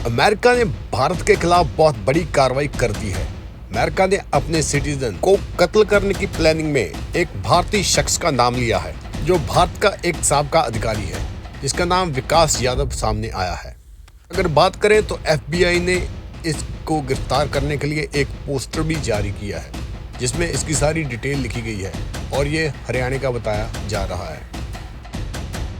America ने भारत के खिलाफ बहुत बड़ी कार्रवाई कर दी है। अमेरिका ने अपने सिटीजन को कत्ल करने की प्लानिंग में एक भारतीय शख्स का नाम लिया है, जो भारत का एक साबका अधिकारी है, जिसका नाम विकास यादव सामने आया है। अगर बात करें तो FBI ने इसको गिरफ्तार करने के लिए एक पोस्टर भी जारी किया है, जिसमें इसकी सारी डिटेल लिखी गई है और ये हरियाणा का बताया जा रहा है।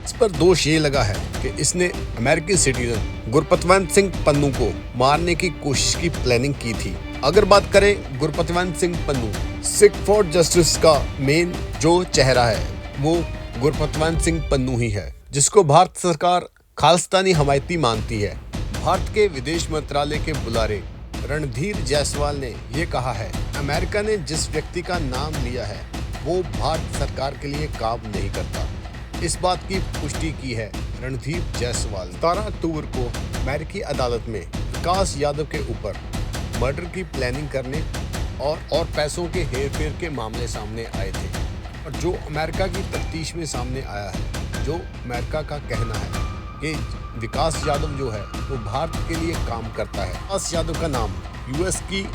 इस पर दोष ये लगा है कि इसने अमेरिकी सिटीजन गुरपतवंत सिंह पन्नू को मारने की कोशिश की प्लानिंग की थी। अगर बात करें गुरपतवंत सिंह पन्नू, सिख फॉर जस्टिस का मेन जो चेहरा है वो गुरपतवंत सिंह पन्नू ही है, जिसको भारत सरकार खालिस्तानी हमायती मानती है। भारत के विदेश मंत्रालय के बुलारे रणधीर जायसवाल ने ये कहा है, अमेरिका ने जिस व्यक्ति का नाम लिया है वो भारत सरकार के लिए काम नहीं करता। इस बात की पुष्टि की है रणधीर जायसवाल। 17 अक्टूबर को अमेरिकी अदालत में विकास यादव के ऊपर मर्डर की प्लानिंग करने और पैसों के हेरफेर के मामले सामने आए थे, और जो अमेरिका की तफ्तीश में सामने आया है, जो अमेरिका का कहना है कि विकास यादव जो है वो भारत के लिए काम करता है। विकास यादव का नाम US की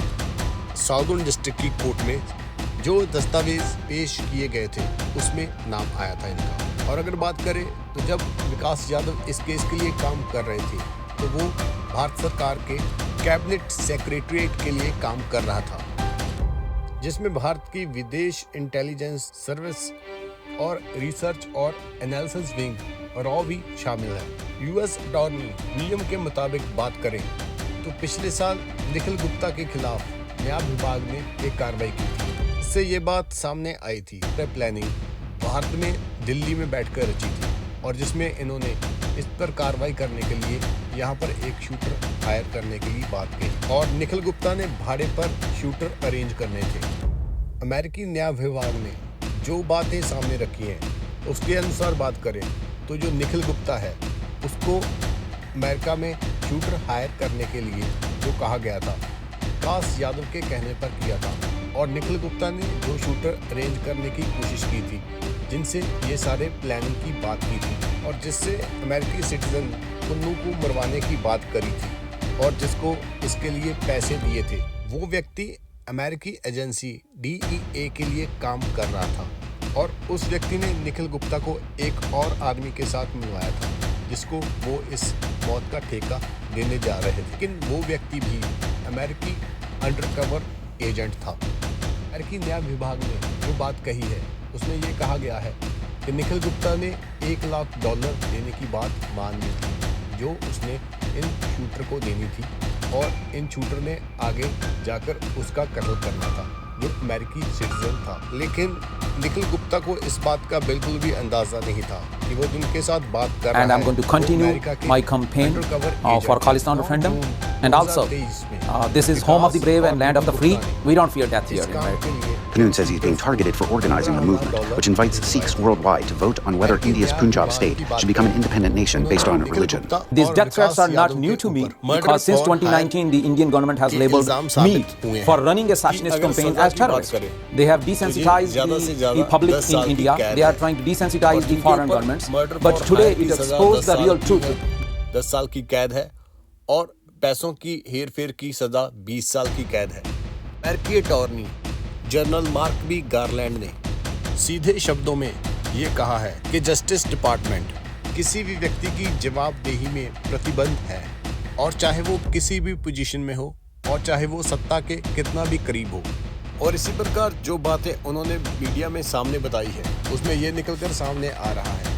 साउदर्न डिस्ट्रिक्ट की कोर्ट में जो दस्तावेज पेश किए गए थे उसमें नाम आया था इनका। और अगर बात करें तो जब विकास यादव इस केस के लिए काम कर रहे थे तो वो भारत सरकार के कैबिनेट सेक्रेटरीट के लिए काम कर रहा था, जिसमें भारत की विदेश इंटेलिजेंस सर्विस और रिसर्च और एनालिसिस विंग रॉ भी शामिल है। US अटॉर्नी विलियम के मुताबिक बात करें तो पिछले साल निखिल गुप्ता के खिलाफ न्याय विभाग ने एक कार्रवाई की थी। इससे ये बात सामने आई थी प्लानिंग भारत में दिल्ली में बैठकर रची थी, और जिसमें इन्होंने इस पर कार्रवाई करने के लिए यहाँ पर एक शूटर हायर करने के लिए बात कही, और निखिल गुप्ता ने भाड़े पर शूटर अरेंज करने थे। अमेरिकी न्याय विभाग ने जो बातें सामने रखी हैं उसके अनुसार बात करें तो जो निखिल गुप्ता है उसको अमेरिका में शूटर हायर करने के लिए जो कहा गया था विकास यादव के कहने पर किया था, और निखिल गुप्ता ने जो शूटर अरेंज करने की कोशिश की थी, जिनसे ये सारे प्लानिंग की बात की थी, और जिससे अमेरिकी सिटीजन पन्नू को मरवाने की बात करी थी, और जिसको इसके लिए पैसे दिए थे, वो व्यक्ति अमेरिकी एजेंसी DEA के लिए काम कर रहा था, और उस व्यक्ति ने निखिल गुप्ता को एक और आदमी के साथ मिलवाया था, जिसको वो इस मौत का ठेका देने जा रहे थे। लेकिन वो व्यक्ति भी अमेरिकी अंडरकवर एजेंट था। अमेरिकी न्याय विभाग ने जो बात कही है उसमें ये कहा गया है कि निखिल गुप्ता ने $1 लाख देने की बात मान ली थी, जो उसने इन शूटर को देनी थी, और इन शूटर ने आगे जाकर उसका कत्ल करना था, जो अमेरिकी सिटीजन था। लेकिन निखिल गुप्ता को इस बात का बिल्कुल भी अंदाजा नहीं था कि वो जिनके साथ बात कर रहा है। And I'm going to continue my campaign for Khalistan referendum, and also this is home of the brave and land of the free. We don't fear death here in America. Panoon says he's being targeted for organizing a movement which invites Sikhs worldwide to vote on whether India's Punjab state should become an independent nation based on religion. These death threats are not new to me, because since 2019 the Indian government has labeled me for running a Sachinist campaign as terrorist. They have desensitized the public in India. They are trying to desensitize the foreign governments, but today it exposed the real truth. 10 साल की कैद है और पैसों की हेरफेर की सजा 20 साल की कैद है। अमेरिकी attorney general Mark B Garland ने सीधे शब्दों में ये कहा है कि जस्टिस डिपार्टमेंट किसी भी व्यक्ति की जवाबदेही में प्रतिबंध है, और चाहे वो किसी भी पोजीशन में हो, और चाहे वो सत्ता के कितना भी करीब हो। और इसी प्रकार जो बातें उन्होंने मीडिया में सामने बताई है उसमें ये निकलकर सामने आ रहा है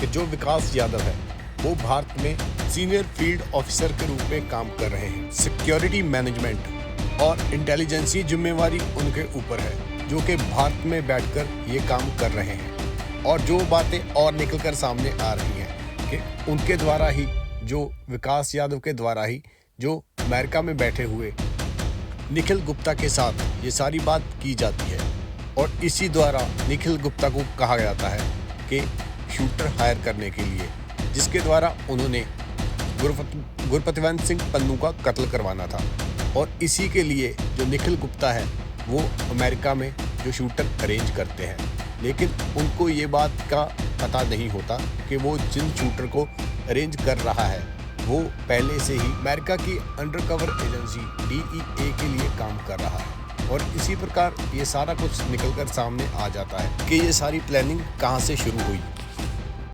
कि जो विकास यादव है वो भारत में सीनियर फील्ड ऑफिसर के रूप में काम कर रहे हैं। सिक्योरिटी मैनेजमेंट और इंटेलिजेंसी जिम्मेवारी उनके ऊपर है, जो कि भारत में बैठकर ये काम कर रहे हैं। और जो बातें और निकलकर सामने आ रही हैं कि उनके द्वारा ही, जो विकास यादव के द्वारा ही, जो अमेरिका में बैठे हुए निखिल गुप्ता के साथ ये सारी बात की जाती है, और इसी द्वारा निखिल गुप्ता को कहा जाता है कि शूटर हायर करने के लिए, जिसके द्वारा उन्होंने गुरपतवंत सिंह पन्नू का कत्ल करवाना था। और इसी के लिए जो निखिल गुप्ता है वो अमेरिका में जो शूटर अरेंज करते हैं, लेकिन उनको ये बात का पता नहीं होता कि वो जिन शूटर को अरेंज कर रहा है वो पहले से ही अमेरिका की अंडरकवर एजेंसी DEA के लिए काम कर रहा है। और इसी प्रकार ये सारा कुछ निकलकर सामने आ जाता है कि ये सारी प्लानिंग कहाँ से शुरू हुई।